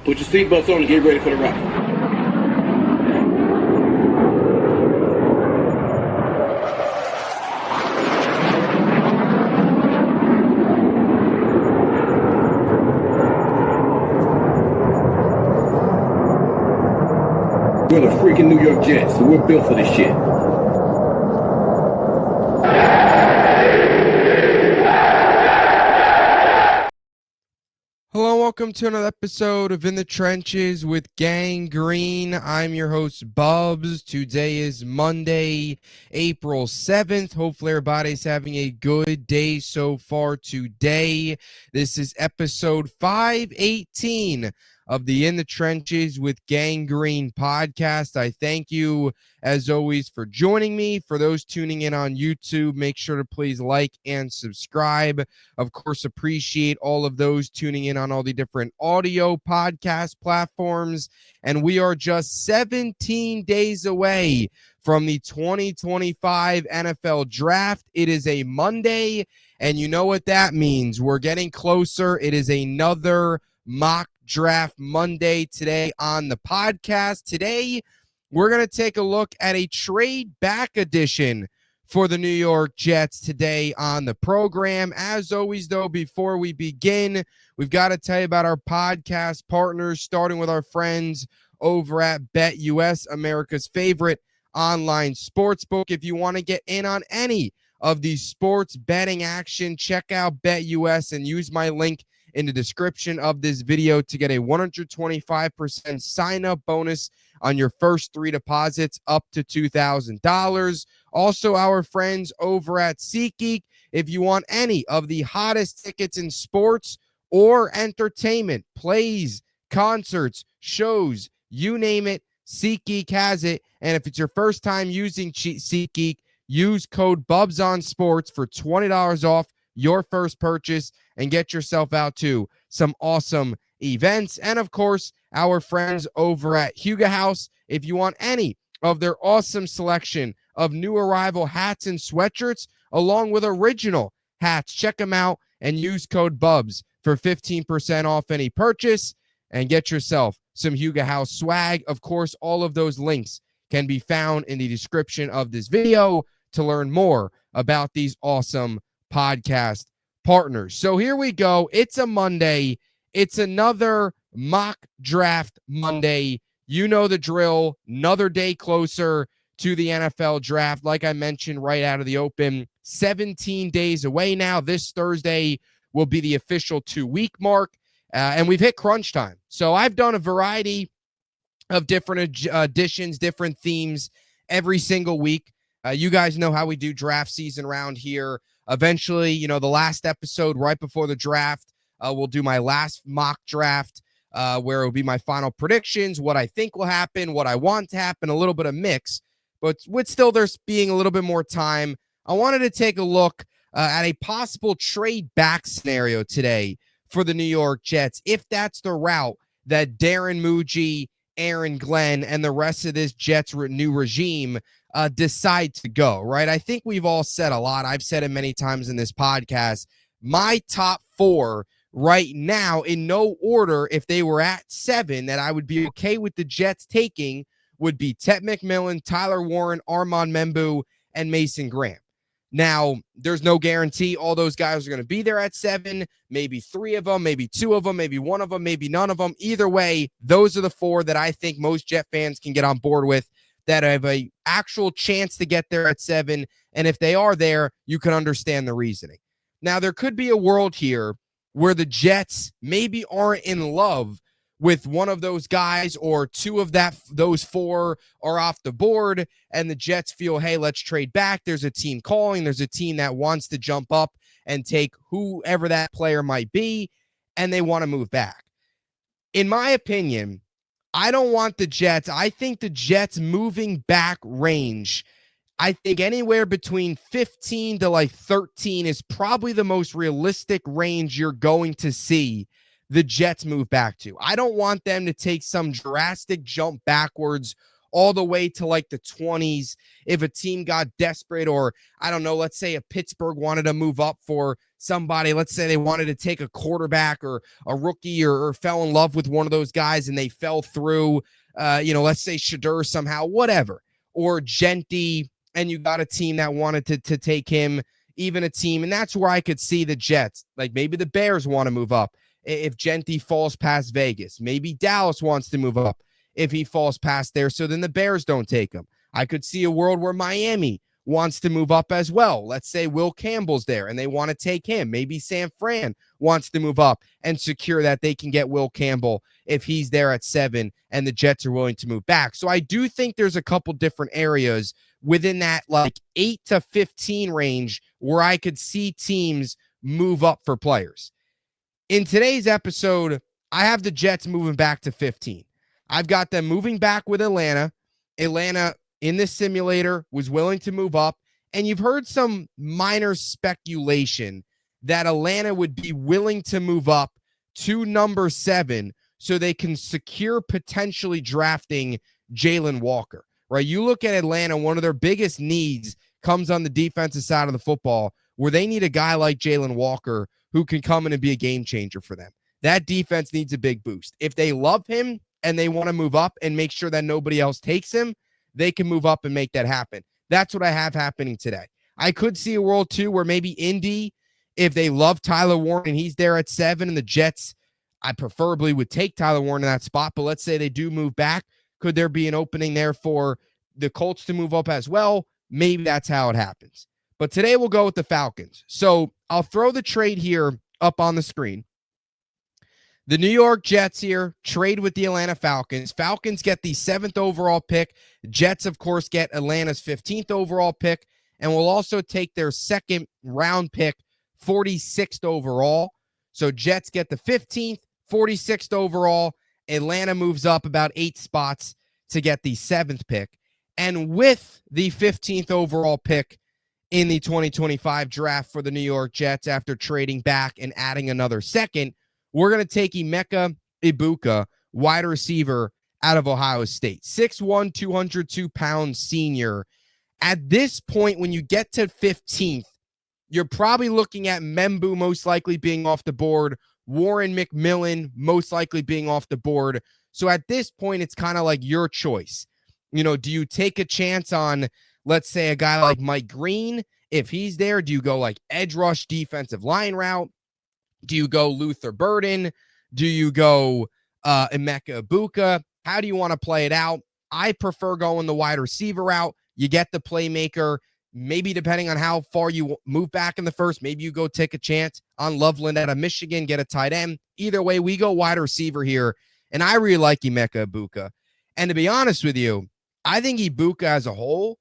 Put your seatbelts on and get ready for the ride. We're the freaking New York Jets, so we're built for this shit. Hello, welcome to another episode of In the Trenches with Gang Green. I'm your host, Bubbs. Today is Monday, April 7th. Hopefully everybody's having a good day so far today. This is episode 518 of the In the Trenches with Gang Green podcast. I thank you, as always, for joining me. For those tuning in on YouTube, make sure to please like and subscribe. Of course, appreciate all of those tuning in on all the different audio podcast platforms. And we are just 17 days away from the 2025 NFL Draft. It is a Monday, and you know what that means. We're getting closer. It is another mock draft Monday today on the podcast. Today, we're going to take a look at a trade back edition for the New York Jets today on the program. As always, though, before we begin, we've got to tell you about our podcast partners, starting with our friends over at BetUS, America's favorite online sportsbook. If you want to get in on any of the sports betting action, check out BetUS and use my link in the description of this video to get a 125% sign-up bonus on your first 3 deposits up to $2,000. Also, our friends over at SeatGeek, if you want any of the hottest tickets in sports or entertainment, plays, concerts, shows, you name it, SeatGeek has it. And if it's your first time using SeatGeek, use code BUBSONSPORTS for $20 off your first purchase and get yourself out to some awesome events. And of course, our friends over at Huga House, if you want any of their awesome selection of new arrival hats and sweatshirts, along with original hats, check them out and use code BUBS for 15% off any purchase and get yourself some Huga House swag. Of course, all of those links can be found in the description of this video to learn more about these awesome podcast partners. So here we go. It's a Monday. It's another mock draft Monday. You know the drill. Another day closer to the NFL draft. Like I mentioned right out of the open, 17 days away now. This Thursday will be the official 2-week mark. And we've hit crunch time. So I've done a variety of different additions, different themes every single week. You guys know how we do draft season around here. Eventually, the last episode right before the draft, we'll do my last mock draft where it will be my final predictions, what I think will happen, what I want to happen, a little bit of mix. But with still there's being a little bit more time, I wanted to take a look at a possible trade back scenario today for the New York Jets, if that's the route that Darren Muji, Aaron Glenn, and the rest of this Jets new regime decide to go, right? I think we've all said a lot. I've said it many times in this podcast. My top 4 right now, in no order, if they were at 7, that I would be okay with the Jets taking, would be Ted McMillan, Tyler Warren, Armand Membu, and Mason Graham. Now, there's no guarantee all those guys are going to be there at 7, maybe 3 of them, maybe 2 of them, maybe 1 of them, maybe none of them. Either way, those are the 4 that I think most Jet fans can get on board with, that have a actual chance to get there at 7. And if they are there, you can understand the reasoning. Now, there could be a world here where the Jets maybe aren't in love with one of those guys, or 2 of those 4 are off the board, and the Jets feel, hey, let's trade back. There's a team calling. There's a team that wants to jump up and take whoever that player might be, and they want to move back. In my opinion, I don't want the Jets. I think the Jets moving back range, I think anywhere between 15 to 13 is probably the most realistic range you're going to see the Jets move back to. I don't want them to take some drastic jump backwards all the way to the 20s if a team got desperate, or I don't know, let's say a Pittsburgh wanted to move up for somebody, let's say they wanted to take a quarterback or a rookie or fell in love with one of those guys and they fell through, let's say Shadur somehow, whatever, or Genti, and you got a team that wanted to take him, even a team. And that's where I could see the Jets, like maybe the Bears want to move up if Genti falls past Vegas. Maybe Dallas wants to move up if he falls past there, so then the Bears don't take him. I could see a world where Miami wants to move up as well. Let's say Will Campbell's there and they want to take him. Maybe San Fran wants to move up and secure that they can get Will Campbell if he's there at 7 and the Jets are willing to move back. So I do think there's a couple different areas within that like 8 to 15 range where I could see teams move up for players. In today's episode, I have the Jets moving back to 15. I've got them moving back with Atlanta. Atlanta in this simulator was willing to move up. And you've heard some minor speculation that Atlanta would be willing to move up to number 7 so they can secure potentially drafting Jalen Walker, right? You look at Atlanta, one of their biggest needs comes on the defensive side of the football where they need a guy like Jalen Walker who can come in and be a game changer for them. That defense needs a big boost. If they love him and they want to move up and make sure that nobody else takes him, they can move up and make that happen. That's what I have happening today. I could see a world too where maybe Indy, if they love Tyler Warren and he's there at 7 and the Jets, I preferably would take Tyler Warren in that spot, but let's say they do move back. Could there be an opening there for the Colts to move up as well? Maybe that's how it happens. But today we'll go with the Falcons. So I'll throw the trade here up on the screen. The New York Jets here trade with the Atlanta Falcons. Falcons get the 7th overall pick. Jets, of course, get Atlanta's 15th overall pick, and will also take their 2nd round pick, 46th overall. So Jets get the 15th, 46th overall. Atlanta moves up about 8 spots to get the 7th pick. And with the 15th overall pick in the 2025 draft for the New York Jets, after trading back and adding another 2nd, we're going to take Emeka Egbuka, wide receiver out of Ohio State. 6'1", 202-pound senior. At this point, when you get to 15th, you're probably looking at Membu most likely being off the board, Warren McMillan most likely being off the board. So at this point, it's kind of like your choice. Do you take a chance on, let's say, a guy like Mike Green? If he's there, do you go like edge rush defensive line route? Do you go Luther Burden? Do you go Emeka Egbuka? How do you want to play it out? I prefer going the wide receiver route. You get the playmaker. Maybe depending on how far you move back in the first, maybe you go take a chance on Loveland out of Michigan, get a tight end. Either way, we go wide receiver here, and I really like Emeka Egbuka. And to be honest with you, I think Egbuka as a whole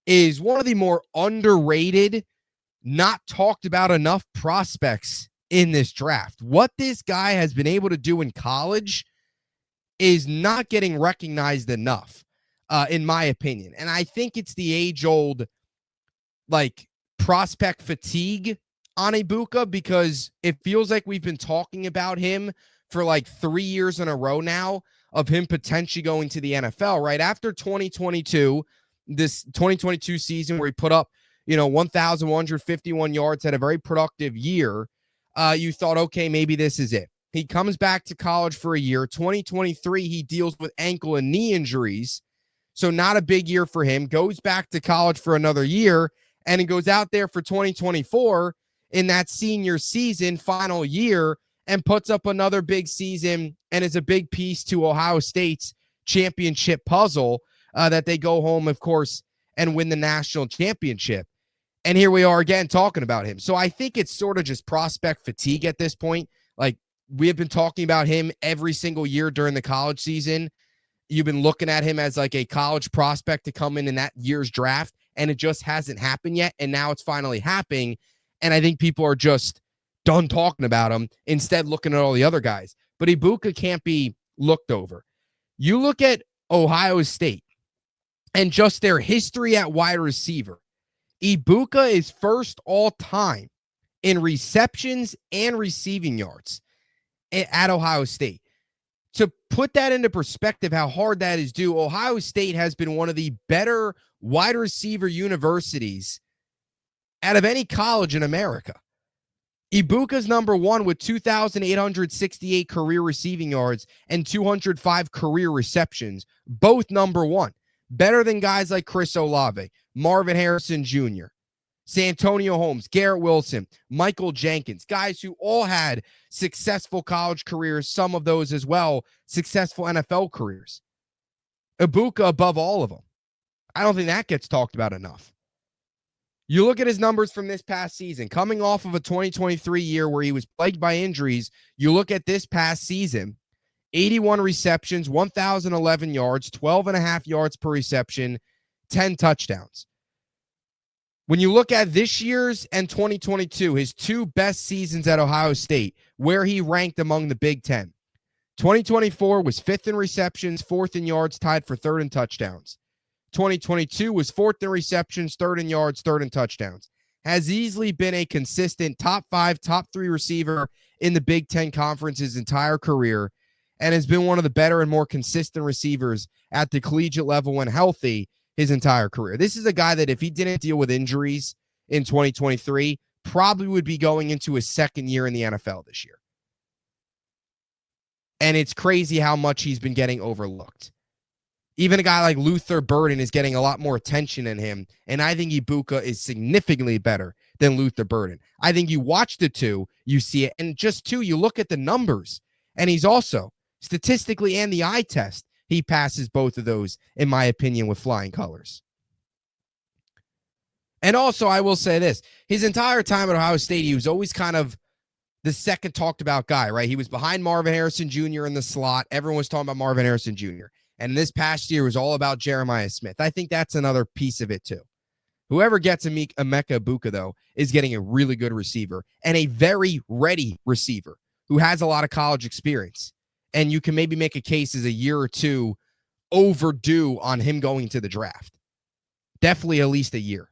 is one of the more underrated, not talked about enough prospects in this draft. What this guy has been able to do in college is not getting recognized enough, in my opinion. And I think it's the age-old, like, prospect fatigue on Egbuka, because it feels like we've been talking about him for like 3 years in a row now of him potentially going to the NFL, right? After 2022, this 2022 season where he put up, 1,151 yards, had a very productive year. You thought, okay, maybe this is it. He comes back to college for a year. 2023, he deals with ankle and knee injuries. So not a big year for him. Goes back to college for another year, and he goes out there for 2024 in that senior season, final year, and puts up another big season and is a big piece to Ohio State's championship puzzle that they go home, of course, and win the national championship. And here we are again talking about him. So I think it's sort of just prospect fatigue at this point. Like, we have been talking about him every single year during the college season. You've been looking at him as like a college prospect to come in that year's draft, and it just hasn't happened yet. And now it's finally happening. And I think people are just done talking about him, instead looking at all the other guys. But Egbuka can't be looked over. You look at Ohio State and just their history at wide receiver. Egbuka is first all time in receptions and receiving yards at Ohio State. To put that into perspective, how hard that is due, Ohio State has been one of the better wide receiver universities out of any college in America. Ibuka's number one with 2,868 career receiving yards and 205 career receptions, both number one. Better than guys like Chris Olave, Marvin Harrison Jr., Santonio Holmes, Garrett Wilson, Michael Jenkins, guys who all had successful college careers, some of those as well, successful NFL careers. Ibuka above all of them. I don't think that gets talked about enough. You look at his numbers from this past season, coming off of a 2023 year where he was plagued by injuries. You look at this past season, 81 receptions, 1,011 yards, 12.5 yards per reception, 10 touchdowns. When you look at this year's and 2022, his two best seasons at Ohio State, where he ranked among the Big Ten. 2024 was fifth in receptions, fourth in yards, tied for third in touchdowns. 2022 was fourth in receptions, third in yards, third in touchdowns. Has easily been a consistent top 5, top 3 receiver in the Big Ten Conference his entire career, and has been one of the better and more consistent receivers at the collegiate level when healthy his entire career. This is a guy that if he didn't deal with injuries in 2023, probably would be going into his second year in the NFL this year. And it's crazy how much he's been getting overlooked. Even a guy like Luther Burden is getting a lot more attention than him, and I think Ibuka is significantly better than Luther Burden. I think you watch the two, you see it, and just two, you look at the numbers, and he's also, statistically and the eye test, he passes both of those, in my opinion, with flying colors. And also, I will say this, his entire time at Ohio State, he was always kind of the second talked about guy, right? He was behind Marvin Harrison Jr. in the slot. Everyone was talking about Marvin Harrison Jr., and this past year was all about Jeremiah Smith. I think that's another piece of it too. Whoever gets Emeka Egbuka, though, is getting a really good receiver and a very ready receiver who has a lot of college experience. And you can maybe make a case as a year or two overdue on him going to the draft. Definitely at least a year.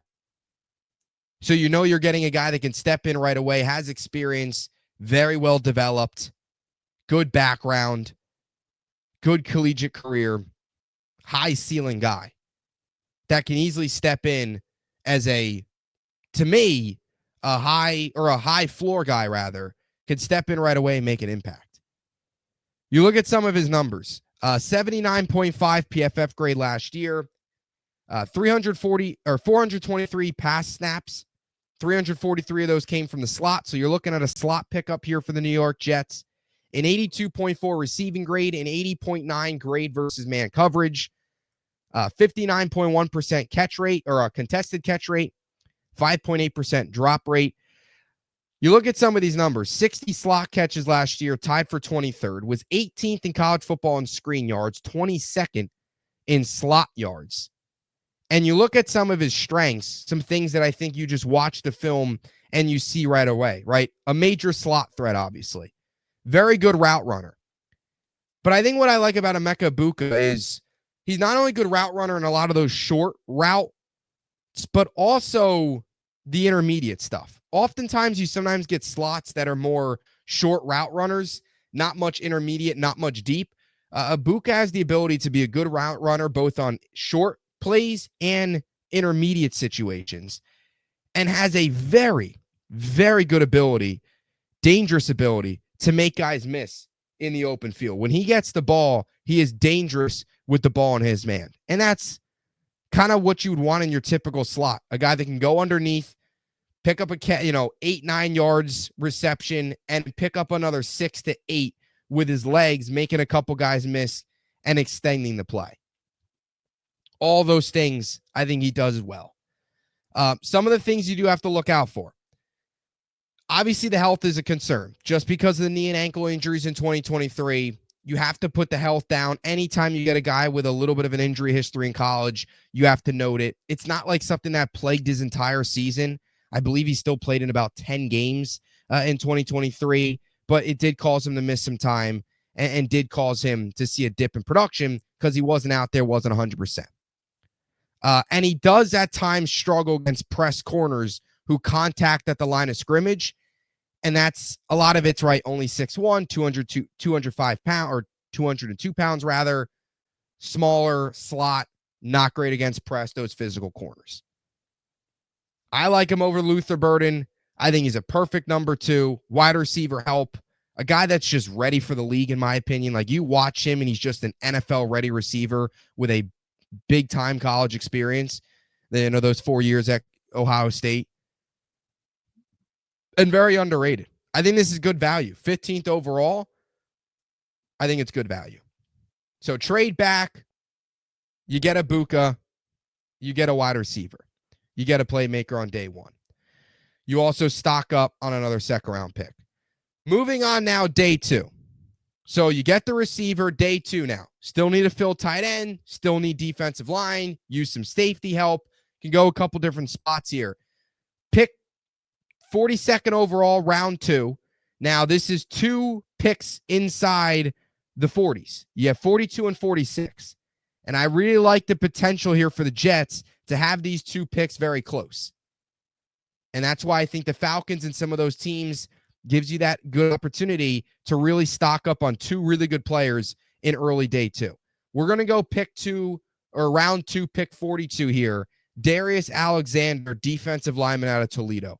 So you know you're getting a guy that can step in right away, has experience, very well developed, good background, good collegiate career, high ceiling guy that can easily step in as to me, a high floor guy rather, could step in right away and make an impact. You look at some of his numbers, 79.5 PFF grade last year, 423 pass snaps, 343 of those came from the slot. So you're looking at a slot pickup here for the New York Jets. An 82.4 receiving grade, an 80.9 grade versus man coverage, 59.1% catch rate or a contested catch rate, 5.8% drop rate. You look at some of these numbers, 60 slot catches last year, tied for 23rd, was 18th in college football in screen yards, 22nd in slot yards. And you look at some of his strengths, some things that I think you just watch the film and you see right away, right? A major slot threat, obviously. Very good route runner. But I think what I like about Emeka Egbuka is he's not only a good route runner in a lot of those short routes, but also the intermediate stuff. Oftentimes, you sometimes get slots that are more short route runners, not much intermediate, not much deep. Egbuka has the ability to be a good route runner, both on short plays and intermediate situations, and has a very, very good ability, dangerous ability, to make guys miss in the open field. When he gets the ball, he is dangerous with the ball in his hand. And that's kind of what you would want in your typical slot. A guy that can go underneath, pick up 8-9 yards reception, and pick up another 6 to 8 with his legs, making a couple guys miss and extending the play. All those things I think he does well. Some of the things you do have to look out for. Obviously, the health is a concern. Just because of the knee and ankle injuries in 2023, you have to put the health down. Anytime you get a guy with a little bit of an injury history in college, you have to note it. It's not like something that plagued his entire season. I believe he still played in about 10 games in 2023, but it did cause him to miss some time and did cause him to see a dip in production because he wasn't out there, wasn't 100%. And he does at times struggle against press corners who contact at the line of scrimmage. And that's a lot of it's right. Only 6'1", 205 pounds or 202 pounds rather. Smaller slot, not great against press, those physical corners. I like him over Luther Burden. I think he's a perfect number 2, wide receiver help, a guy that's just ready for the league, in my opinion. Like, you watch him, and he's just an NFL-ready receiver with a big-time college experience. Those 4 years at Ohio State. And very underrated. I think this is good value. 15th overall, I think it's good value. So trade back, you get a Buka, you get a wide receiver. You get a playmaker on day 1. You also stock up on another second-round pick. Moving on now, day 2. So you get the receiver, day 2 now. Still need to fill tight end, still need defensive line, use some safety help. Can go a couple different spots here. Pick 42nd overall, round 2. Now, this is 2 picks inside the 40s. You have 42 and 46. And I really like the potential here for the Jets to have these 2 picks very close. And that's why I think the Falcons and some of those teams gives you that good opportunity to really stock up on 2 really good players in early day 2. We're going to go pick 2 or round 2, pick 42 here. Darius Alexander, defensive lineman out of Toledo.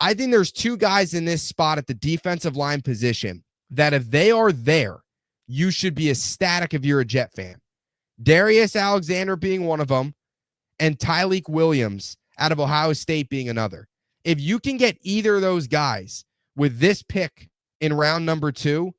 I think there's 2 guys in this spot at the defensive line position that if they are there, you should be ecstatic if you're a Jet fan. Darius Alexander being one of them, and Tyleik Williams out of Ohio State being another. If you can get either of those guys with this pick in round number 2,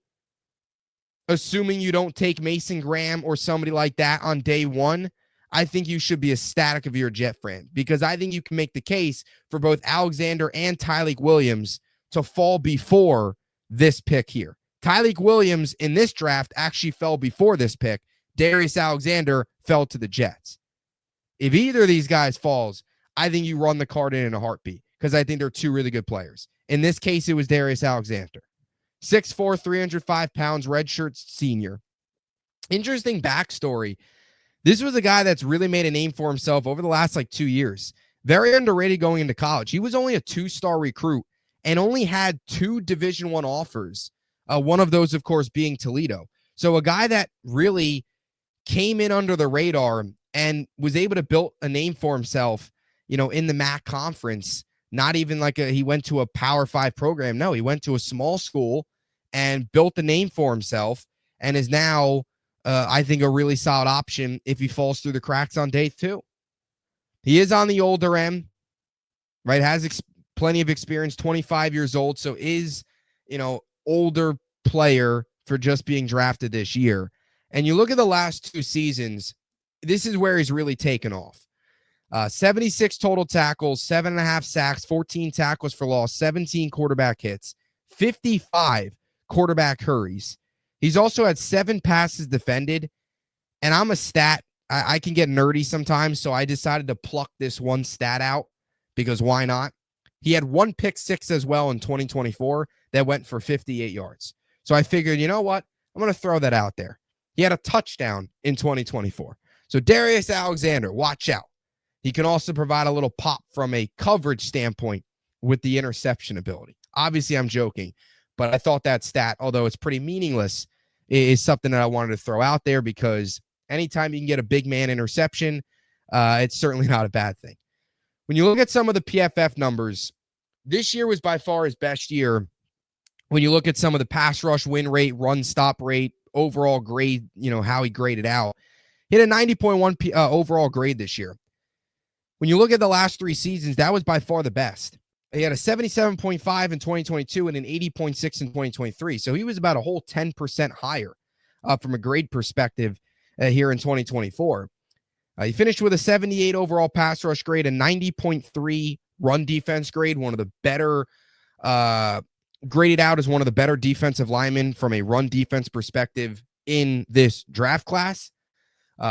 assuming you don't take Mason Graham or somebody like that on day 1, I think you should be ecstatic if you're a Jet fan, because I think you can make the case for both Alexander and Tyleik Williams to fall before this pick here. Tyleik Williams in this draft actually fell before this pick. Darius Alexander fell to the Jets. If either of these guys falls, I think you run the card in a heartbeat, because I think they're 2 really good players. In this case, it was Darius Alexander. 6'4", 305 pounds, redshirt senior. Interesting backstory. This was a guy that's really made a name for himself over the last 2 years. Very underrated going into college. He was only a 2-star recruit and only had 2 Division I offers. One of those, of course, being Toledo. So a guy that really came in under the radar and was able to build a name for himself, in the MAC conference. Not even he went to a Power 5 program. No, he went to a small school and built a name for himself, and is now, I think, a really solid option if he falls through the cracks on day 2. He is on the older end, right? Has plenty of experience, 25 years old, so is, older player for just being drafted this year. And you look at the last 2 seasons, this is where he's really taken off. 76 total tackles, 7.5 sacks, 14 tackles for loss, 17 quarterback hits, 55 quarterback hurries. He's also had 7 passes defended. And I'm a stat. I can get nerdy sometimes, so I decided to pluck this one stat out, because why not? He had 1 pick 6 as well in 2024 that went for 58 yards. So I figured, you know what? I'm going to throw that out there. He had a touchdown in 2024. So Darius Alexander, watch out. He can also provide a little pop from a coverage standpoint with the interception ability. Obviously, I'm joking, but I thought that stat, although it's pretty meaningless, is something that I wanted to throw out there, because anytime you can get a big man interception, it's certainly not a bad thing. When you look at some of the PFF numbers, this year was by far his best year. When you look at some of the pass rush win rate, run stop rate, overall grade, how he graded out, he had a 90.1 overall grade this year. When you look at the last 3 seasons, that was by far the best. He had a 77.5 in 2022 and an 80.6 in 2023. So he was about a whole 10% higher from a grade perspective here in 2024. He finished with a 78 overall pass rush grade, a 90.3 run defense grade, one of the better, graded out as one of the better defensive linemen from a run defense perspective in this draft class.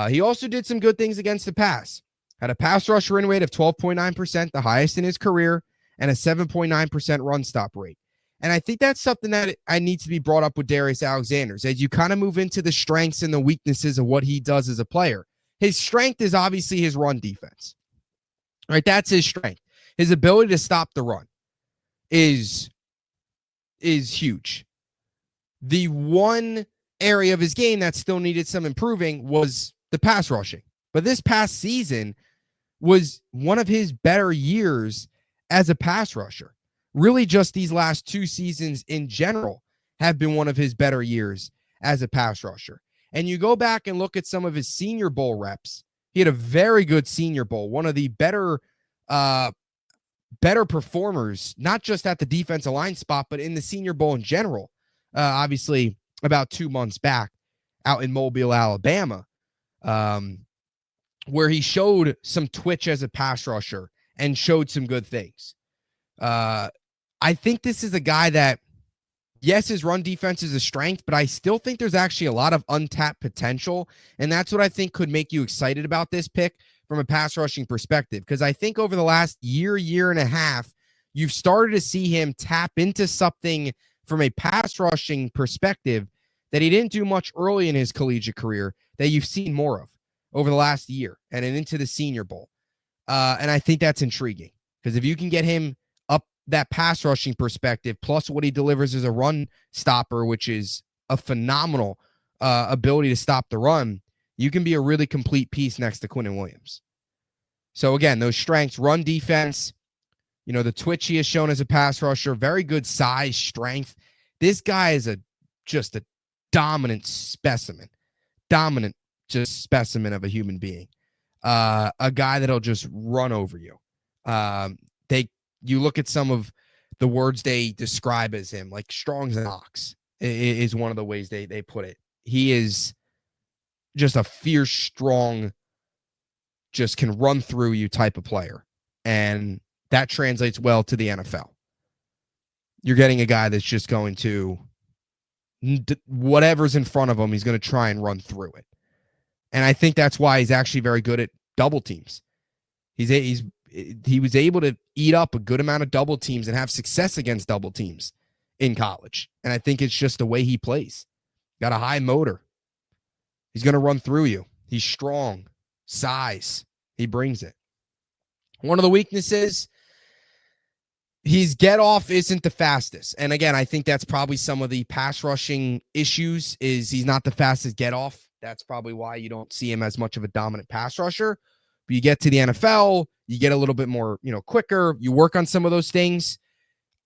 He also did some good things against the pass. Had a pass rush win rate of 12.9%, the highest in his career, and a 7.9% run stop rate. And I think that's something that I need to be brought up with Darius Alexander, as you kind of move into the strengths and the weaknesses of what he does as a player. His strength is obviously his run defense, right? That's his strength. His ability to stop the run is huge. The one area of his game that still needed some improving was the pass rushing. But this past season was one of his better years as a pass rusher. really just these last 2 seasons in general have been one of his better years as a pass rusher. And you go back and look at some of his Senior Bowl reps. He had a very good Senior Bowl, one of the better performers, not just at the defensive line spot, but in the Senior Bowl in general. Obviously, about 2 months back out in Mobile, Alabama, where he showed some twitch as a pass rusher and showed some good things. I think this is a guy that, yes, his run defense is a strength, but I still think there's actually a lot of untapped potential, and that's what I think could make you excited about this pick from a pass rushing perspective, because I think over the last year and a half, you've started to see him tap into something from a pass rushing perspective that he didn't do much early in his collegiate career that you've seen more of over the last year and into the Senior Bowl. And I think that's intriguing, because if you can get him up that pass rushing perspective, plus what he delivers as a run stopper, which is a phenomenal ability to stop the run, you can be a really complete piece next to Quinnen Williams. So again, those strengths, run defense, the twitch he has shown as a pass rusher, very good size, strength. This guy is just a dominant specimen of a human being. A guy that'll just run over you. You look at some of the words they describe as him, like strong as an ox is one of the ways they put it. He is just a fierce, strong, just can run through you type of player. And that translates well to the NFL. You're getting a guy that's just going to, whatever's in front of him, he's going to try and run through it. And I think that's why he's actually very good at double teams. He was able to eat up a good amount of double teams and have success against double teams in college. And I think it's just the way he plays. Got a high motor. He's going to run through you. He's strong. Size. He brings it. One of the weaknesses, his get off isn't the fastest. And again, I think that's probably some of the pass rushing issues is he's not the fastest get off. That's probably why you don't see him as much of a dominant pass rusher. But you get to the NFL, you get a little bit more, quicker. You work on some of those things.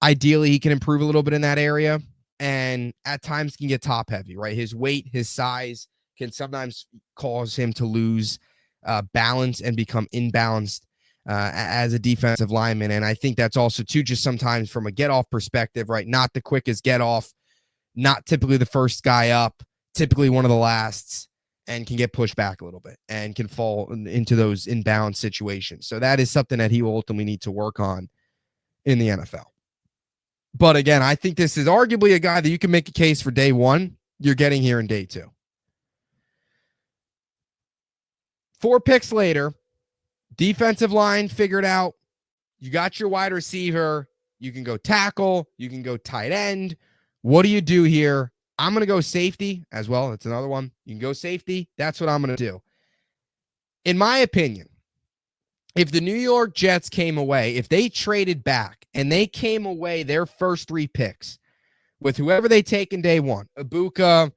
Ideally, he can improve a little bit in that area. And at times can get top heavy, right? His weight, his size can sometimes cause him to lose balance and become imbalanced as a defensive lineman. And I think that's also too, just sometimes from a get off perspective, right? Not the quickest get off, not typically the first guy up, typically one of the lasts, and can get pushed back a little bit and can fall into those inbound situations. So that is something that he will ultimately need to work on in the NFL. But again, I think this is arguably a guy that you can make a case for day one. You're getting here in day two. 4 picks later, defensive line figured out. You got your wide receiver. You can go tackle. You can go tight end. What do you do here? I'm going to go safety as well. That's another one. You can go safety. That's what I'm going to do. In my opinion, if the New York Jets came away, if they traded back and they came away their first 3 picks with whoever they take in day one, Ibuka,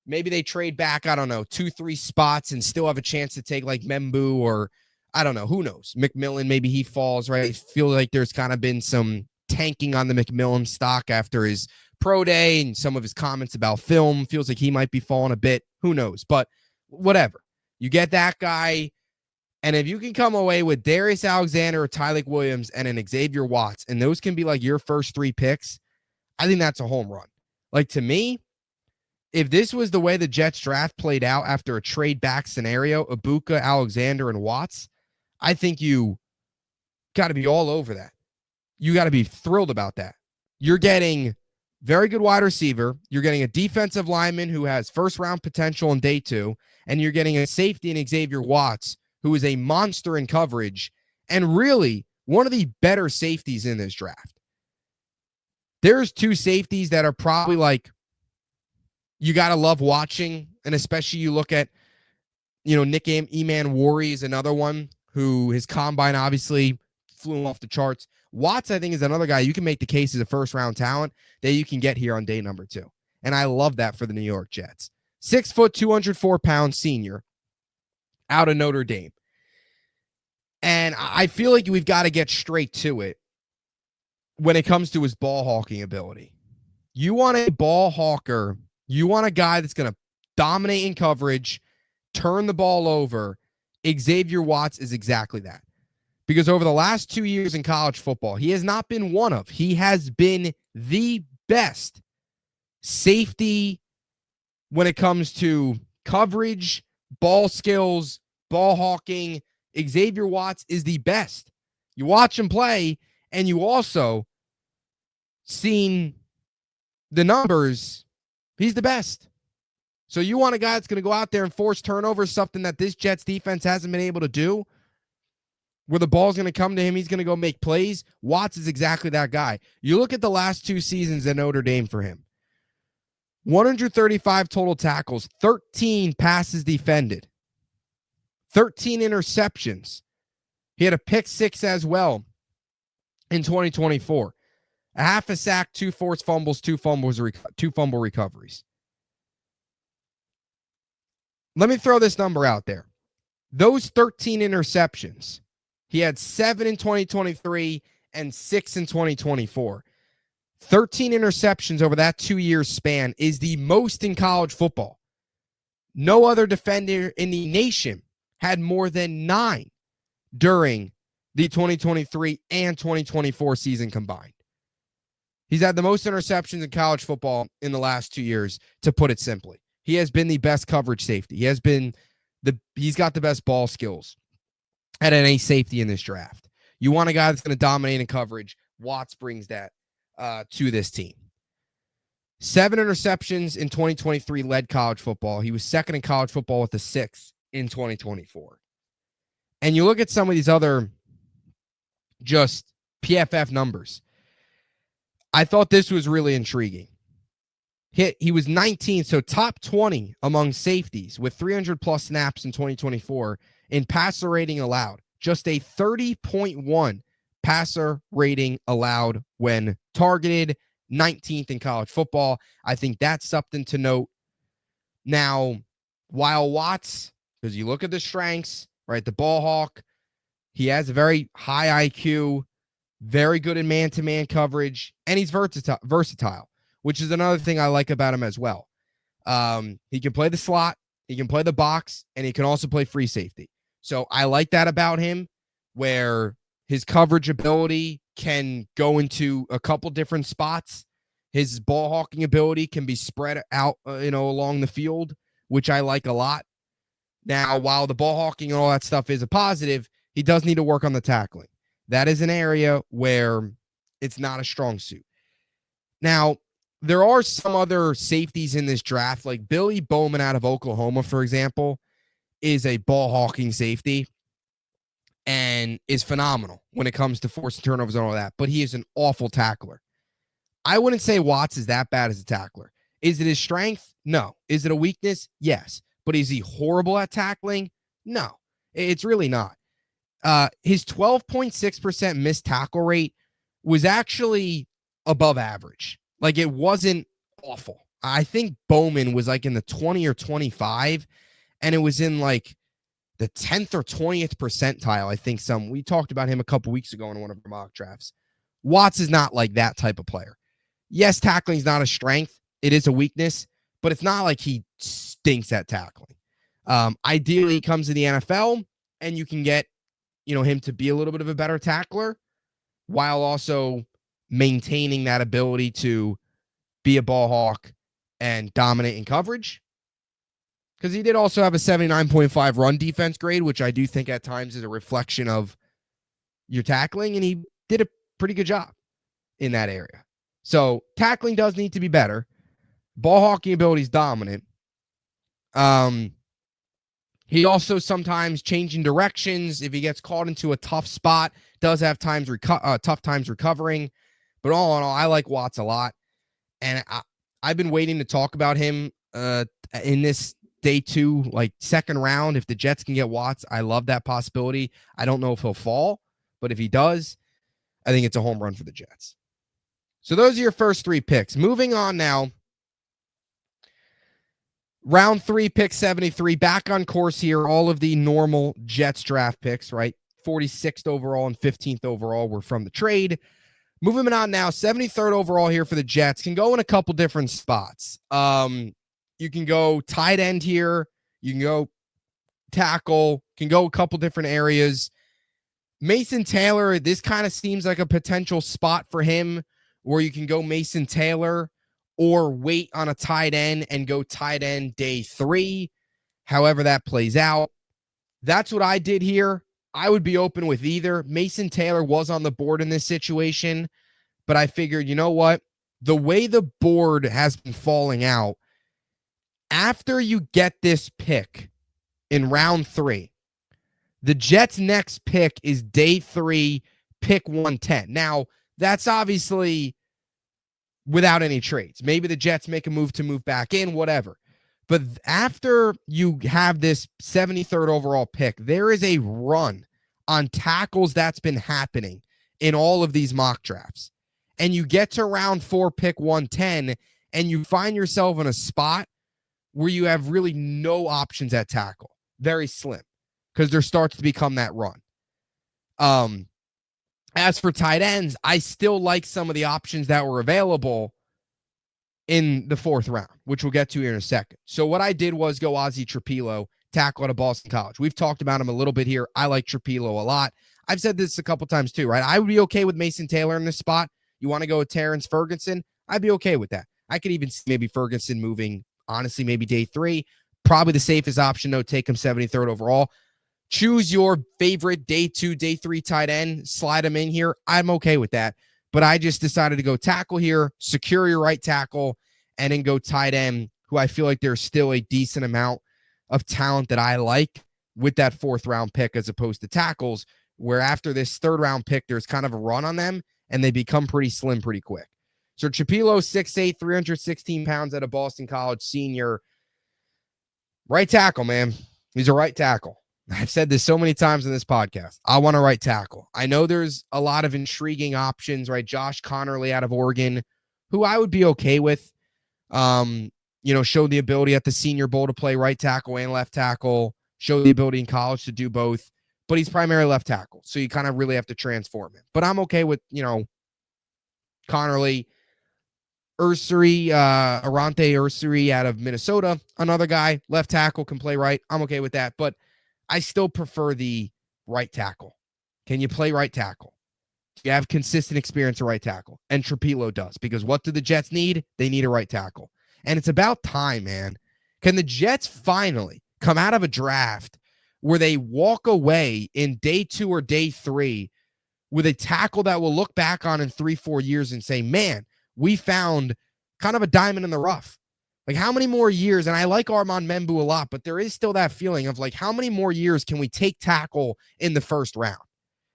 maybe they trade back, 2-3 spots and still have a chance to take like Membu or I don't know, who knows? McMillan, maybe he falls, right? I feel like there's kind of been some tanking on the McMillan stock after his pro day and some of his comments about film. Feels like he might be falling a bit. Who knows? But whatever. You get that guy. And if you can come away with Darius Alexander or Tyleik Williams and an Xavier Watts, and those can be like your first 3 picks, I think that's a home run. Like to me, if this was the way the Jets draft played out after a trade back scenario, Ibuka, Alexander, and Watts, I think you got to be all over that. You got to be thrilled about that. You're getting very good wide receiver. You're getting a defensive lineman who has first-round potential in day 2, and you're getting a safety in Xavier Watts, who is a monster in coverage and really one of the better safeties in this draft. There's 2 safeties that are probably like you got to love watching, and especially you look at, Nick Eman-Wari is another one who his combine obviously flew off the charts. Watts, I think, is another guy you can make the case as a first-round talent that you can get here on day number 2. And I love that for the New York Jets. 6 foot, 204 pound senior out of Notre Dame. And I feel like we've got to get straight to it. when it comes to his ball hawking ability. You want a ball hawker. You want a guy that's going to dominate in coverage, turn the ball over. Xavier Watts is exactly that. Because over the last 2 years in college football, he has not been one of, he has been the best safety when it comes to coverage, ball skills, ball hawking. Xavier Watts is the best. You watch him play, and you also seen the numbers. He's the best. So you want a guy that's going to go out there and force turnovers, something that this Jets defense hasn't been able to do, where the ball's going to come to him, he's going to go make plays. Watts is exactly that guy. You look at the last 2 seasons at Notre Dame for him. 135 total tackles, 13 passes defended, 13 interceptions. He had a pick 6 as well in 2024. A half a sack, 2 forced fumbles, 2 fumble recoveries. Let me throw this number out there. Those 13 interceptions, he had 7 in 2023 and 6 in 2024. 13 interceptions over that 2-year span is the most in college football. No other defender in the nation had more than 9 during the 2023 and 2024 season combined. He's had the most interceptions in college football in the last 2 years, to put it simply. He has been the best coverage safety. He's got the best ball skills at any safety in this draft. You want a guy that's going to dominate in coverage. Watts brings that to this team. 7 interceptions in 2023 led college football. He was second in college football with a 6 in 2024. And you look at some of these other just PFF numbers. I thought this was really intriguing. He was 19th, so top 20 among safeties with 300-plus snaps in 2024 in passer rating allowed. Just a 30.1 passer rating allowed when targeted, 19th in college football. I think that's something to note. Now, while Watts, because you look at the strengths, right, the ball hawk, he has a very high IQ, very good in man-to-man coverage, and he's versatile, which is another thing I like about him as well. He can play the slot, he can play the box, and he can also play free safety. So I like that about him, where his coverage ability can go into a couple different spots. His ball hawking ability can be spread out, along the field, which I like a lot. Now, while the ball hawking and all that stuff is a positive, he does need to work on the tackling. That is an area where it's not a strong suit. Now, there are some other safeties in this draft, like Billy Bowman out of Oklahoma, for example, is a ball hawking safety and is phenomenal when it comes to forcing turnovers and all that, but he is an awful tackler. I wouldn't say Watts is that bad as a tackler. Is it his strength? No. Is it a weakness? Yes. But is he horrible at tackling? No, it's really not. His 12.6% missed tackle rate was actually above average. Like, it wasn't awful. I think Bowman was like in the 20 or 25, and it was in like the 10th or 20th percentile. I think we talked about him a couple weeks ago in one of our mock drafts. Watts is not like that type of player. Yes, tackling is not a strength. It is a weakness, but it's not like he stinks at tackling. Ideally, he comes to the NFL, and you can get, him to be a little bit of a better tackler while also maintaining that ability to be a ball hawk and dominate in coverage. Because he did also have a 79.5 run defense grade, which I do think at times is a reflection of your tackling, and he did a pretty good job in that area. So tackling does need to be better. Ball hawking ability is dominant. He also sometimes changing directions. If he gets caught into a tough spot, does have tough times recovering. But all in all, I like Watts a lot. And I've been waiting to talk about him in this day 2, like second round. If the Jets can get Watts, I love that possibility. I don't know if he'll fall, but if he does, I think it's a home run for the Jets. So those are your first 3 picks. Moving on now. Round 3, pick 73, back on course here. All of the normal Jets draft picks, right? 46th overall and 15th overall were from the trade. Moving on now, 73rd overall here for the Jets. Can go in a couple different spots. You can go tight end here. You can go tackle. Can go a couple different areas. Mason Taylor, this kind of seems like a potential spot for him where you can go Mason Taylor or wait on a tight end and go tight end day 3, however that plays out. That's what I did here. I would be open with either. Mason Taylor was on the board in this situation, but I figured, you know what? The way the board has been falling out, after you get this pick in round 3, the Jets' next pick is day 3, pick 110. Now, that's obviously without any trades. Maybe the Jets make a move to move back in, whatever. But after you have this 73rd overall pick, there is a run on tackles that's been happening in all of these mock drafts. And you get to round 4, pick 110, and you find yourself in a spot where you have really no options at tackle. Very slim. Because there starts to become that run. As for tight ends, I still like some of the options that were available in the 4th round, which we'll get to here in a second. So what I did was go Ozzie Trapilo, tackle out of Boston College. We've talked about him a little bit here. I like Trapilo a lot. I've said this a couple times too, right? I would be okay with Mason Taylor in this spot. You want to go with Terrence Ferguson? I'd be okay with that. I could even see maybe Ferguson moving, honestly, maybe day 3. Probably the safest option, though. Take him 73rd overall. Choose your favorite day 2, day 3 tight end. Slide him in here. I'm okay with that. But I just decided to go tackle here, secure your right tackle, and then go tight end, who I feel like there's still a decent amount of talent that I like with that 4th round pick as opposed to tackles, where after this 3rd round pick, there's kind of a run on them, and they become pretty slim pretty quick. So Trapilo, 6'8", 316 pounds out of Boston College, senior. Right tackle, man. He's a right tackle. I've said this so many times in this podcast. I want a right tackle. I know there's a lot of intriguing options, right? Josh Connerly out of Oregon, who I would be okay with. Showed the ability at the Senior Bowl to play right tackle and left tackle. Showed the ability in college to do both. But he's primarily left tackle, so you kind of really have to transform him. But I'm okay with, Connerly. Arante Ursary out of Minnesota, another guy, left tackle, can play right. I'm okay with that, but I still prefer the right tackle. Can you play right tackle? Do you have consistent experience at right tackle? And Trapilo does, because what do the Jets need? They need a right tackle. And it's about time, man. Can the Jets finally come out of a draft where they walk away in day 2 or day 3 with a tackle that we'll look back on in 3-4 years and say, man, we found kind of a diamond in the rough. Like, how many more years? And I like Armand Membu a lot, but there is still that feeling of like, how many more years can we take tackle in the 1st round?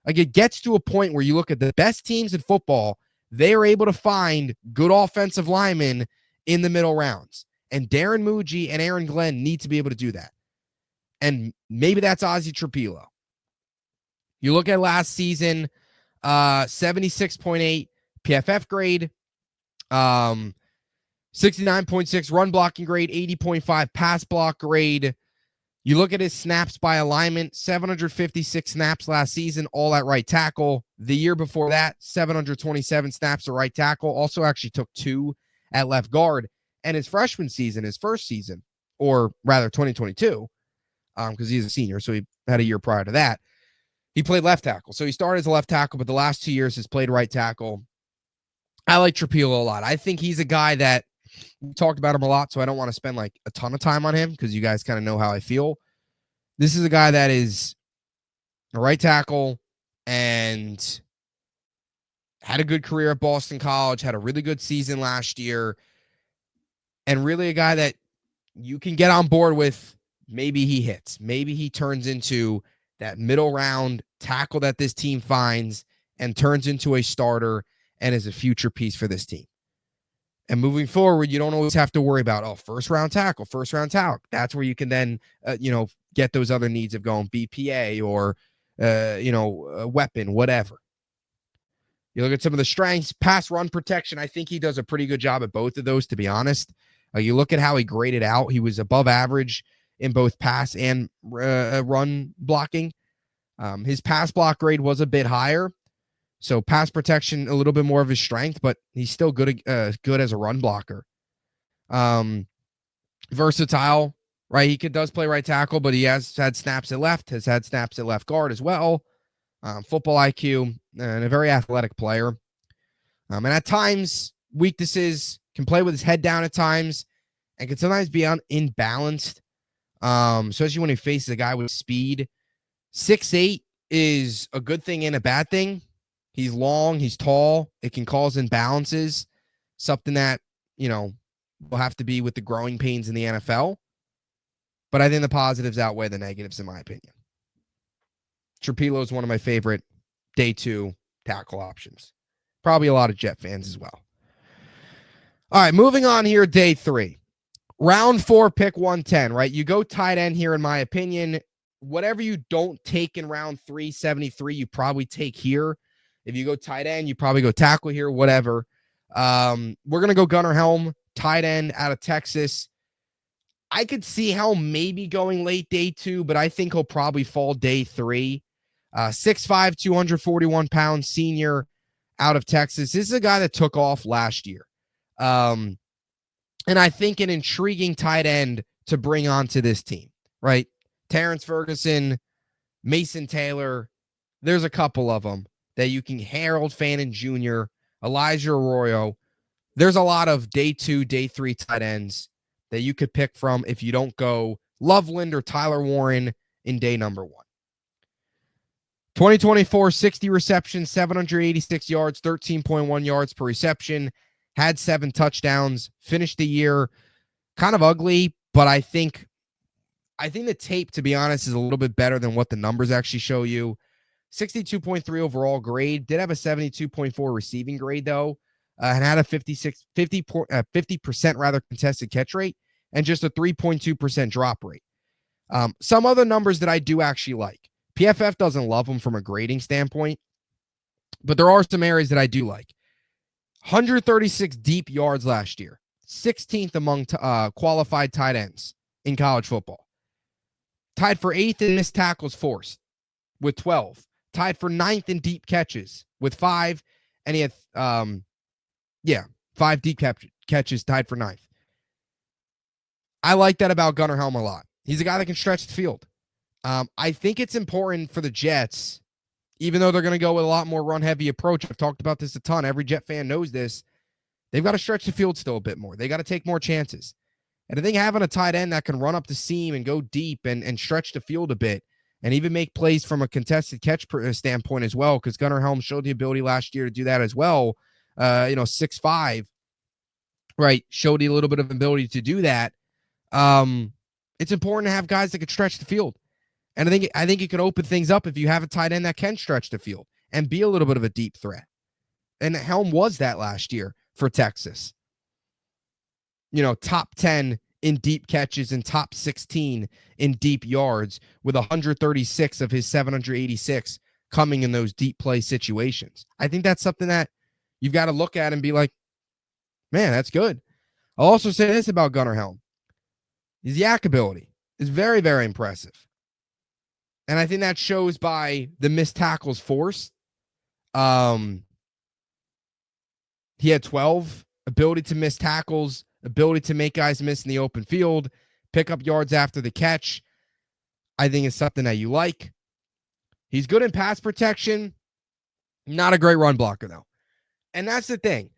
Like, it gets to a point where you look at the best teams in football, they are able to find good offensive linemen in the middle rounds. And Darren Muji and Aaron Glenn need to be able to do that. And maybe that's Ozzie Trapilo. You look at last season, 76.8 PFF grade, 69.6 run blocking grade, 80.5 pass block grade. You look at his snaps by alignment, 756 snaps last season, all at right tackle. The year before that, 727 snaps at right tackle. Also actually took 2 at left guard. And his freshman season, his first season, or rather 2022, because he's a senior, so he had a year prior to that, he played left tackle. So he started as a left tackle, but the last 2 years has played right tackle. I like Trapilo a lot. I think he's a guy that we talked about him a lot, so I don't want to spend like a ton of time on him because you guys kind of know how I feel. This is a guy that is a right tackle and had a good career at Boston College, had a really good season last year, and really a guy that you can get on board with. Maybe he hits. Maybe he turns into that middle round tackle that this team finds and turns into a starter and is a future piece for this team. And moving forward, you don't always have to worry about, first round tackle. That's where you can then, get those other needs of going BPA or, a weapon, whatever. You look at some of the strengths, pass run protection. I think he does a pretty good job at both of those, to be honest. You look at how he graded out. He was above average in both pass and run blocking. His pass block grade was a bit higher, So pass protection, a little bit more of his strength, but he's still good as a run blocker. Versatile, right? He does play right tackle, but he has had snaps at left, has had snaps at left guard as well. Football IQ, and a very athletic player. And at times, weaknesses, can play with his head down at times, and can sometimes be imbalanced, especially when he faces a guy with speed. 6'8" is a good thing and a bad thing. He's long, he's tall. It can cause imbalances, something that, will have to be with the growing pains in the NFL. But I think the positives outweigh the negatives, in my opinion. Trapilo is one of my favorite day 2 tackle options. Probably a lot of Jet fans as well. All right, moving on here, day 3. Round 4, pick 110, right? You go tight end here, in my opinion. Whatever you don't take in round 373, you probably take here. If you go tight end, you probably go tackle here, whatever. We're going to go Gunnar Helm, tight end out of Texas. I could see Helm maybe going late day 2, but I think he'll probably fall day 3. 6'5", 241 pounds, senior out of Texas. This is a guy that took off last year. And I think an intriguing tight end to bring onto this team, right? Terrence Ferguson, Mason Taylor, there's a couple of them that you can, Harold Fannin Jr., Elijah Arroyo. There's a lot of day 2, day 3 tight ends that you could pick from if you don't go Loveland or Tyler Warren in day number 1. 2024, 60 receptions, 786 yards, 13.1 yards per reception, had 7 touchdowns, finished the year kind of ugly, but I think the tape, to be honest, is a little bit better than what the numbers actually show you. 62.3 overall grade, did have a 72.4 receiving grade though, and had a 50% rather contested catch rate and just a 3.2% drop rate. Some other numbers that I do actually like. PFF doesn't love him from a grading standpoint, but there are some areas that I do like. 136 deep yards last year, 16th among qualified tight ends in college football. Tied for 8th in missed tackles forced with 12. Tied for 9th in deep catches with 5. And he had, 5 deep catches, tied for 9th. I like that about Gunnar Helm a lot. He's a guy that can stretch the field. I think it's important for the Jets, even though they're going to go with a lot more run-heavy approach. I've talked about this a ton. Every Jet fan knows this. They've got to stretch the field still a bit more. They got to take more chances. And I think having a tight end that can run up the seam and go deep and stretch the field a bit and even make plays from a contested catch standpoint as well, because Gunnar Helm showed the ability last year to do that as well. 6'5", right, showed a little bit of ability to do that. It's important to have guys that can stretch the field. And I think it could open things up if you have a tight end that can stretch the field and be a little bit of a deep threat. And Helm was that last year for Texas. Top 10 in deep catches and top 16 in deep yards, with 136 of his 786 coming in those deep play situations. I think that's something that you've got to look at and be like, man, that's good. I'll also say this about Gunnar Helm. His yak ability is very, very impressive. And I think that shows by the missed tackles forced. He had 12, ability to miss tackles, ability to make guys miss in the open field, pick up yards after the catch. I think it's something that you like. He's good in pass protection. Not a great run blocker, though. And that's the thing.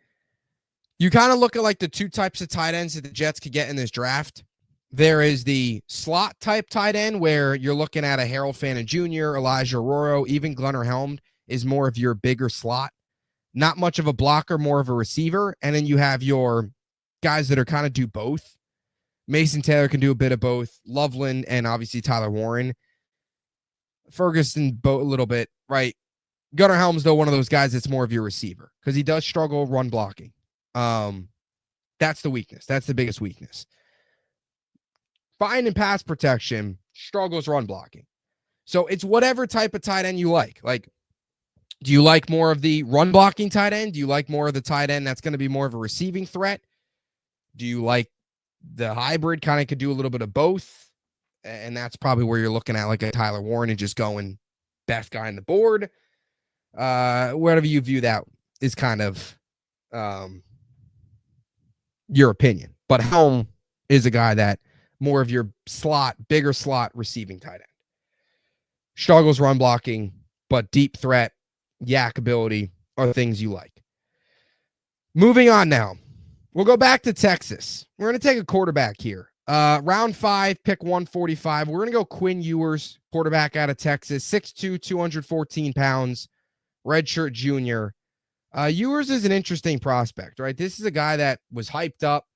You kind of look at like the 2 types of tight ends that the Jets could get in this draft. There is the slot type tight end where you're looking at a Harold Fannin Jr., Elijah Arroyo, even Gunnar Helm is more of your bigger slot. Not much of a blocker, more of a receiver. And then you have your guys that are kind of do both. Mason Taylor can do a bit of both. Loveland and obviously Tyler Warren. Ferguson, a little bit, right? Gunnar Helm's, though, one of those guys that's more of your receiver because he does struggle run blocking. That's the weakness. That's the biggest weakness. Fine in pass protection, struggles run blocking. So it's whatever type of tight end you like. Like, do you like more of the run blocking tight end? Do you like more of the tight end that's going to be more of a receiving threat? Do you like the hybrid, kind of could do a little bit of both? And that's probably where you're looking at like a Tyler Warren and just going best guy on the board. Whatever you view that is kind of your opinion. But Helm is a guy that more of your bigger slot receiving tight end. Struggles run blocking, but deep threat, yak ability are things you like. Moving on now. We'll go back to Texas. We're going to take a quarterback here. Round 5, pick 145. We're going to go Quinn Ewers, quarterback out of Texas, 6'2", 214 pounds, redshirt junior. Ewers is an interesting prospect, right? This is a guy that was hyped up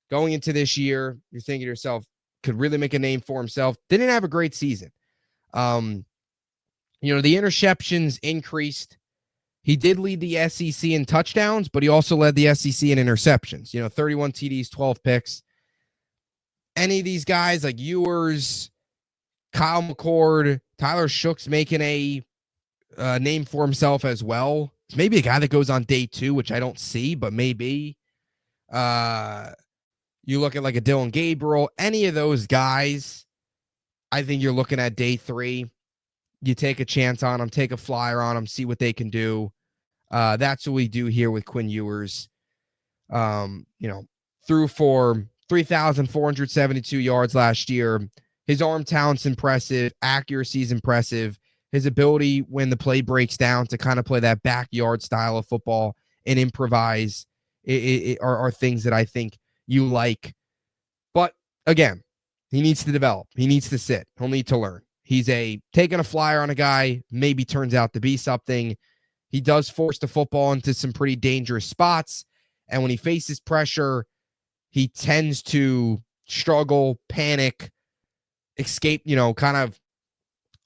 going into this year. You're thinking to yourself, could really make a name for himself. Didn't have a great season. The interceptions increased. He did lead the SEC in touchdowns, but he also led the SEC in interceptions. 31 TDs, 12 picks. Any of these guys like Ewers, Kyle McCord, Tyler Shook's making a name for himself as well. It's maybe a guy that goes on day 2, which I don't see, but maybe. You look at like a Dylan Gabriel, any of those guys, I think you're looking at day 3. You take a chance on them, take a flyer on them, see what they can do. That's what we do here with Quinn Ewers. Threw for 3,472 yards last year. His arm talent's impressive. Accuracy is impressive. His ability when the play breaks down to kind of play that backyard style of football and improvise are things that I think you like. But again, he needs to develop. He needs to sit. He'll need to learn. He's taking a flyer on a guy, maybe turns out to be something. He does force the football into some pretty dangerous spots. And when he faces pressure, he tends to struggle, panic, escape, kind of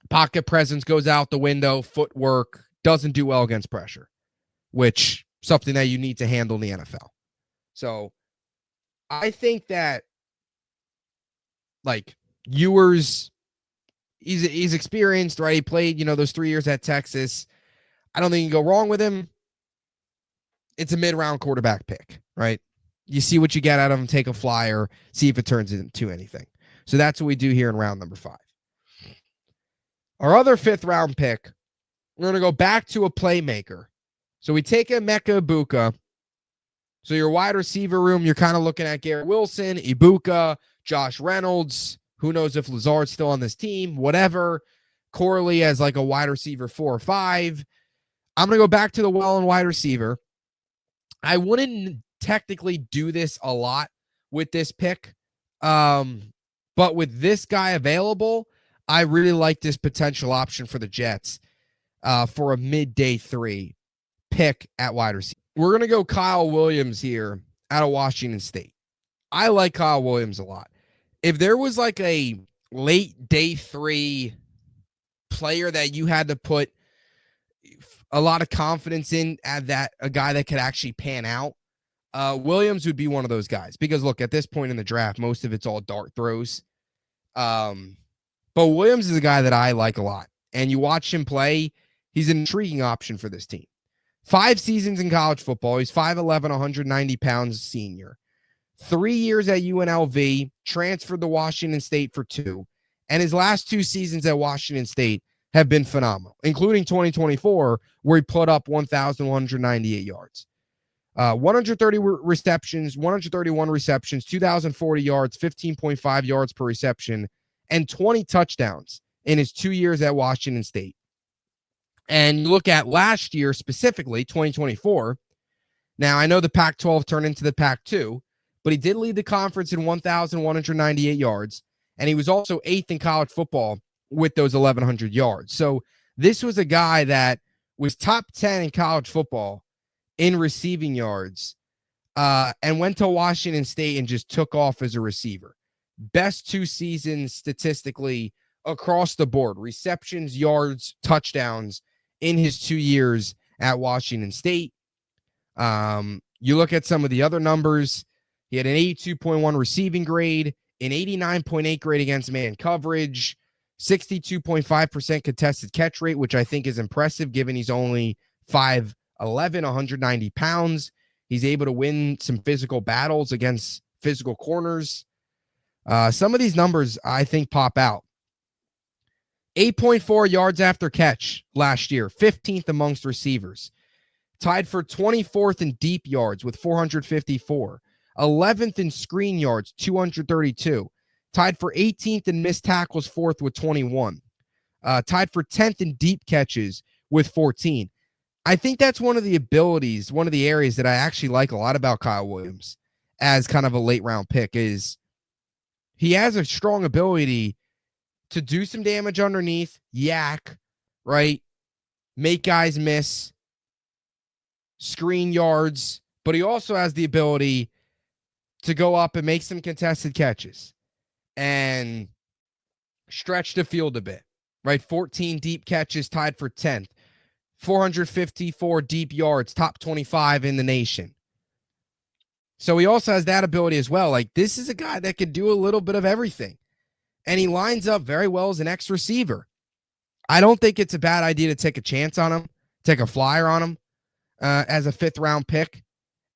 pocket presence goes out the window, footwork, doesn't do well against pressure, which something that you need to handle in the NFL. So I think that Ewers, he's experienced, right? He played, those 3 years at Texas. I don't think you can go wrong with him. It's a mid-round quarterback pick, right? You see what you get out of him, take a flyer, see if it turns into anything. So that's what we do here in round number 5. Our other 5th round pick, we're going to go back to a playmaker. So we take Emeka Ibuka. So your wide receiver room, you're kind of looking at Garrett Wilson, Ibuka, Josh Reynolds. Who knows if Lazard's still on this team, whatever. Corley as like a wide receiver 4 or 5. I'm going to go back to the well and wide receiver. I wouldn't technically do this a lot with this pick. But with this guy available, I really like this potential option for the Jets for a mid-day 3 pick at wide receiver. We're going to go Kyle Williams here out of Washington State. I like Kyle Williams a lot. If there was like a late day 3 player that you had to put a lot of confidence in that a guy that could actually pan out, Williams would be one of those guys. Because look, at this point in the draft, most of it's all dart throws. But Williams is a guy that I like a lot. And you watch him play, he's an intriguing option for this team. 5 seasons in college football. He's 5'11", 190 pounds senior. 3 years at UNLV, transferred to Washington State for 2. And his last 2 seasons at Washington State have been phenomenal, including 2024, where he put up 1,198 yards. 131 receptions, 2,040 yards, 15.5 yards per reception, and 20 touchdowns in his 2 years at Washington State. And you look at last year specifically, 2024. Now, I know the Pac-12 turned into the Pac-2, but he did lead the conference in 1,198 yards, and he was also 8th in college football with those 1,100 yards. So this was a guy that was top 10 in college football in receiving yards and went to Washington State and just took off as a receiver. Best 2 seasons statistically across the board. Receptions, yards, touchdowns in his 2 years at Washington State. You look at some of the other numbers. He had an 82.1 receiving grade, an 89.8 grade against man coverage, 62.5% contested catch rate, which I think is impressive given he's only 5'11", 190 pounds. He's able to win some physical battles against physical corners. Some of these numbers I think pop out. 8.4 yards after catch last year, 15th amongst receivers. Tied for 24th in deep yards with 454. 11th in screen yards, 232. Tied for 18th in missed tackles, 4th with 21. Tied for 10th in deep catches with 14. I think that's one of the abilities, one of the areas that I actually like a lot about Kyle Williams as kind of a late round pick is he has a strong ability to do some damage underneath, yak, right? Make guys miss, screen yards, but he also has the ability to go up and make some contested catches and stretch the field a bit, right? 14 deep catches, tied for 10th. 454 deep yards, top 25 in the nation. So he also has that ability as well. Like, this is a guy that could do a little bit of everything. And he lines up very well as an X receiver. I don't think it's a bad idea to take a chance on him, take a flyer on him as a 5th round pick,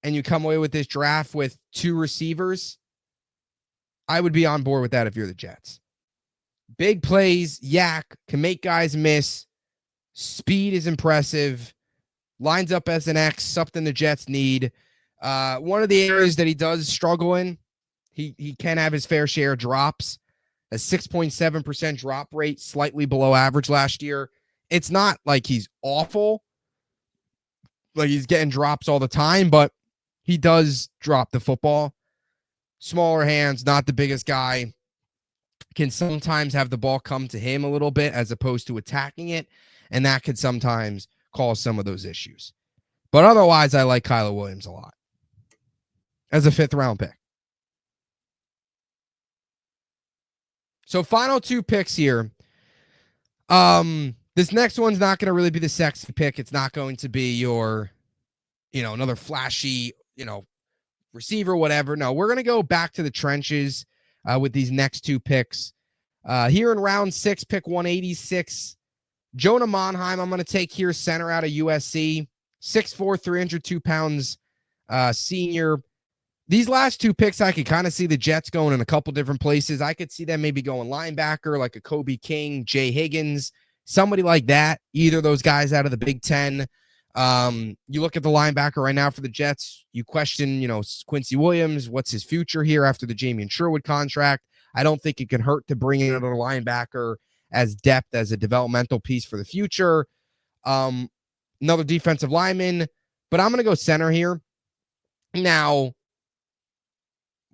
and you come away with this draft with 2 receivers. I would be on board with that if you're the Jets. Big plays, yak, can make guys miss. Speed is impressive. Lines up as an X, something the Jets need. One of the areas that he does struggle in, he can have his fair share of drops. A 6.7% drop rate, slightly below average last year. It's not like he's awful, like he's getting drops all the time, but he does drop the football. Smaller hands, not the biggest guy. Can sometimes have the ball come to him a little bit as opposed to attacking it, and that could sometimes cause some of those issues. But otherwise, I like Kyler Williams a lot as a 5th round pick. So final 2 picks here. This next one's not going to really be the sexy pick. It's not going to be your, another flashy, receiver, whatever. No, we're going to go back to the trenches with these next 2 picks. Here in round 6, pick 186, Jonah Monheim, I'm going to take here, center out of USC, 6'4", 302 pounds, senior. These last 2 picks, I could kind of see the Jets going in a couple different places. I could see them maybe going linebacker, like a Kobe King, Jay Higgins, somebody like that. Either of those guys out of the Big Ten. You look at the linebacker right now for the Jets, you question, Quincy Williams, what's his future here after the Jamie and Sherwood contract? I don't think it can hurt to bring in another linebacker as depth, as a developmental piece for the future. Another defensive lineman, but I'm going to go center here. Now,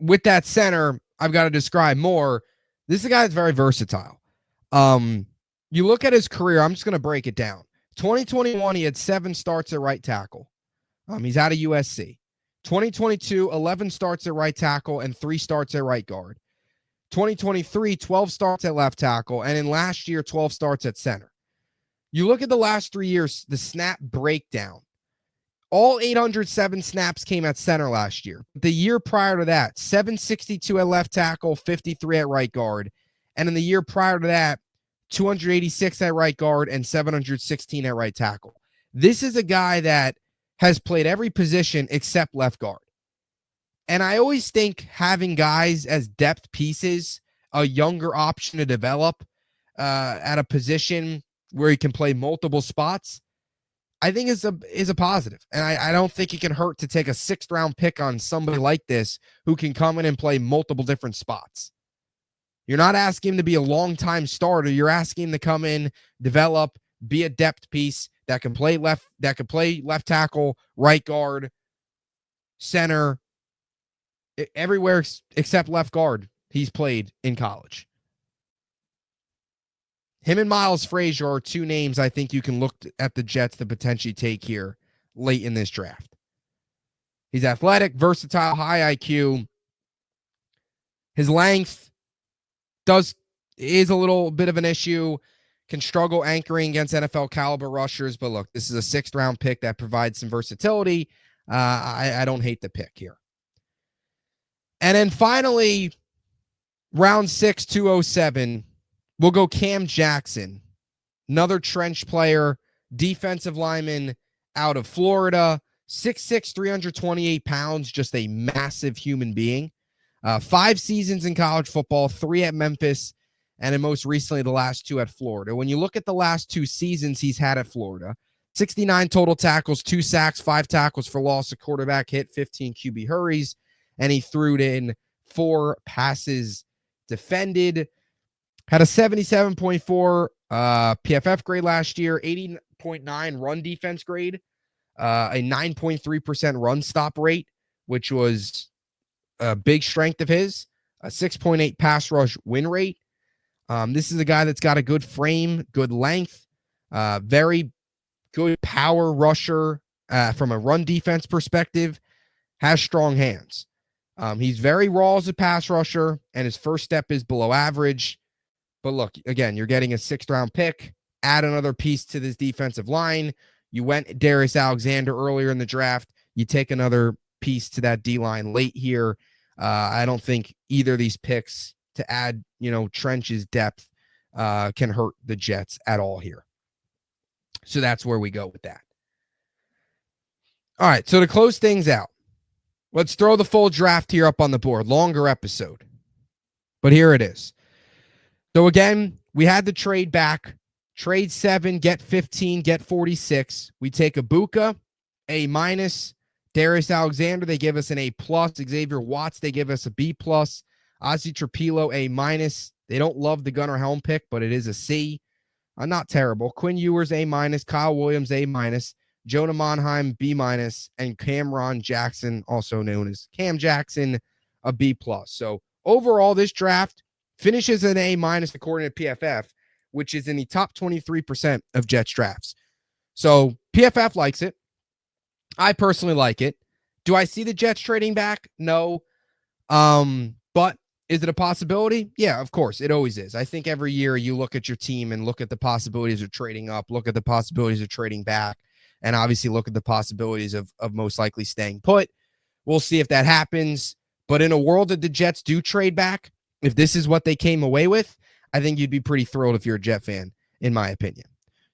with that center, I've got to describe more. This is a guy that's very versatile. You look at his career, I'm just going to break it down. 2021, he had 7 starts at right tackle. He's out of USC. 2022, 11 starts at right tackle and 3 starts at right guard. 2023, 12 starts at left tackle, and in last year, 12 starts at center. You look at the last 3 years, the snap breakdown. All 807 snaps came at center last year. The year prior to that, 762 at left tackle, 53 at right guard. And in the year prior to that, 286 at right guard and 716 at right tackle. This is a guy that has played every position except left guard. And I always think having guys as depth pieces, a younger option to develop at a position where he can play multiple spots, I think is a positive. And I don't think it can hurt to take a 6th round pick on somebody like this who can come in and play multiple different spots. You're not asking him to be a long-time starter. You're asking him to come in, develop, be a depth piece that can play left tackle, right guard, center, everywhere except left guard he's played in college. Him and Miles Frazier are 2 names I think you can look at the Jets to potentially take here late in this draft. He's athletic, versatile, high IQ. His length is a little bit of an issue. Can struggle anchoring against NFL caliber rushers. But look, this is a 6th round pick that provides some versatility. I don't hate the pick here. And then finally, round 6, 207, we'll go Cam Jackson, another trench player, defensive lineman out of Florida, 6'6", 328 pounds, just a massive human being. 5 seasons in college football, 3 at Memphis, and then most recently the last 2 at Florida. When you look at the last 2 seasons he's had at Florida, 69 total tackles, 2 sacks, 5 tackles for loss, a quarterback hit, 15 QB hurries, and he threw in 4 passes defended. Had a 77.4 PFF grade last year, 80.9 run defense grade, a 9.3% run stop rate, which was a big strength of his, a 6.8 pass rush win rate. This is a guy that's got a good frame, good length, very good power rusher from a run defense perspective, has strong hands. He's very raw as a pass rusher, and his first step is below average. But look, again, you're getting a 6th-round pick. Add another piece to this defensive line. You went Darius Alexander earlier in the draft. You take another piece to that D-line late here. I don't think either of these picks to add, trenches depth can hurt the Jets at all here. So that's where we go with that. All right, so to close things out, let's throw the full draft here up on the board. Longer episode, but here it is. So again, we had the trade back. Trade 7, get 15, get 46. We take Ibuka, A-. Darius Alexander, they give us an A+. Xavier Watts, they give us a B+. Ozzy Trapilo, A-. They don't love the Gunnar Helm pick, but it is a C. Not terrible. Quinn Ewers, A-. Kyle Williams, A-. Jonah Monheim, B-. And Cameron Jackson, also known as Cam Jackson, a B+. So overall, this draft finishes an A- according to PFF, which is in the top 23% of Jets drafts. So PFF likes it. I personally like it. Do I see the Jets trading back? No. But is it a possibility? Yeah, of course. It always is. I think every year you look at your team and look at the possibilities of trading up, look at the possibilities of trading back, and obviously look at the possibilities of most likely staying put. We'll see if that happens. But in a world that the Jets do trade back, if this is what they came away with, I think you'd be pretty thrilled if you're a Jet fan, in my opinion.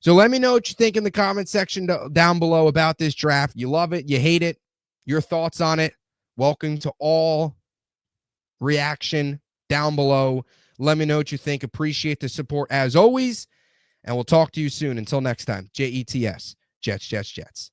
So let me know what you think in the comment section down below about this draft. You love it, you hate it, your thoughts on it. Welcome to all reaction down below. Let me know what you think. Appreciate the support as always, and we'll talk to you soon. Until next time, Jets, Jets, Jets.